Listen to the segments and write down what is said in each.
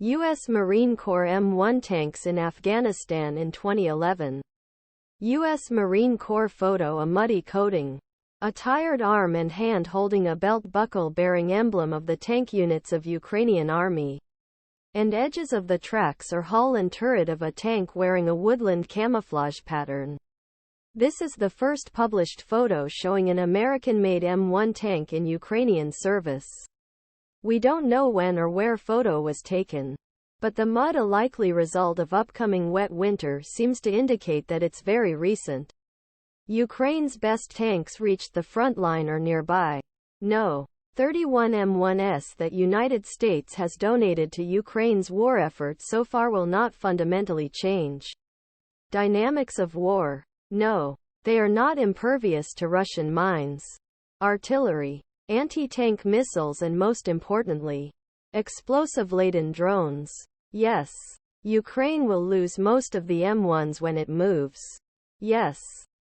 U.S. Marine Corps M-1 tanks in Afghanistan in 2011. U.S. Marine Corps photo. A muddy coating. A tired arm and hand holding a belt buckle bearing emblem of the tank units of Ukrainian Army. And edges of the tracks or hull and turret of a tank wearing a woodland camouflage pattern. This is the first published photo showing an American-made M-1 tank in Ukrainian service. We don't know when or where photo was taken. But the mud, a likely result of upcoming wet winter, seems to indicate that it's very recent. Ukraine's best tanks reached the front line or nearby. No. 31 M1s that United States has donated to Ukraine's war effort so far will not fundamentally change dynamics of war. No. They are not impervious to Russian mines, artillery, anti-tank missiles, and most importantly, explosive-laden drones. Yes. Ukraine will lose most of the M1s when it moves. Yes.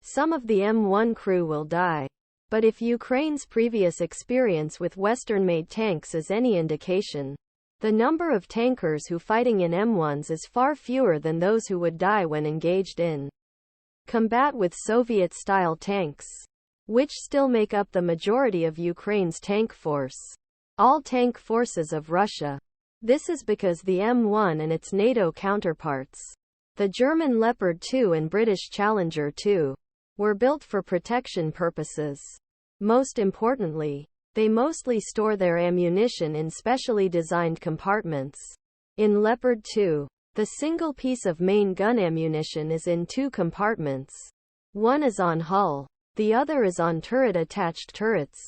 Some of the M1 crew will die. But if Ukraine's previous experience with Western-made tanks is any indication, the number of tankers who fighting in M1s is far fewer than those who would die when engaged in combat with Soviet-style tanks, which still make up the majority of Ukraine's tank force. All tank forces of Russia. This is because the M1 and its NATO counterparts, the German Leopard 2 and British Challenger 2, were built for protection purposes. Most importantly, they mostly store their ammunition in specially designed compartments. In Leopard 2, the single piece of main gun ammunition is in two compartments. One is on hull. The other is on turret-attached turrets.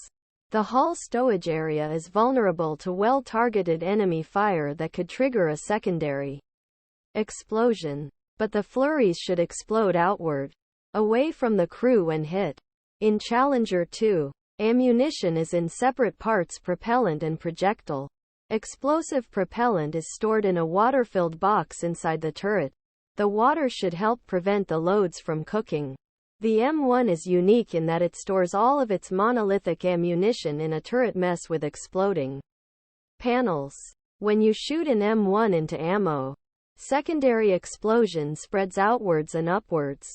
The hull stowage area is vulnerable to well-targeted enemy fire that could trigger a secondary explosion. But the flurries should explode outward, away from the crew when hit. In Challenger 2, ammunition is in separate parts: propellant and projectile. Explosive propellant is stored in a water-filled box inside the turret. The water should help prevent the loads from cooking. The M1 is unique in that it stores all of its monolithic ammunition in a turret mess with exploding panels. When you shoot an M1 into ammo, secondary explosion spreads outwards and upwards,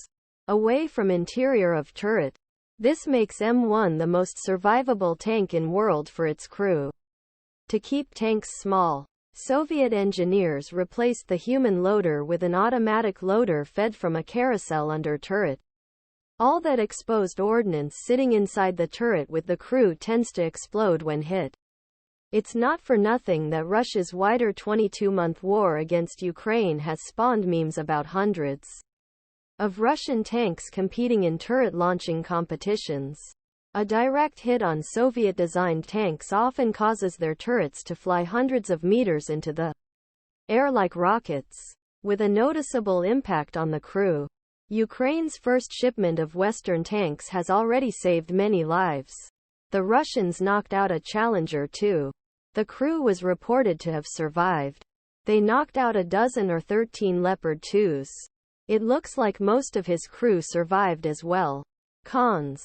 away from interior of turret. This makes M1 the most survivable tank in world for its crew. To keep tanks small, Soviet engineers replaced the human loader with an automatic loader fed from a carousel under turret. All that exposed ordnance sitting inside the turret with the crew tends to explode when hit. It's not for nothing that Russia's wider 22-month war against Ukraine has spawned memes about hundreds of Russian tanks competing in turret launching competitions. A direct hit on Soviet-designed tanks often causes their turrets to fly hundreds of meters into the air like rockets, with a noticeable impact on the crew. Ukraine's first shipment of Western tanks has already saved many lives. The Russians knocked out a Challenger 2. The crew was reported to have survived. They knocked out a dozen or 13 Leopard 2s. It looks like most of his crew survived as well. Cons.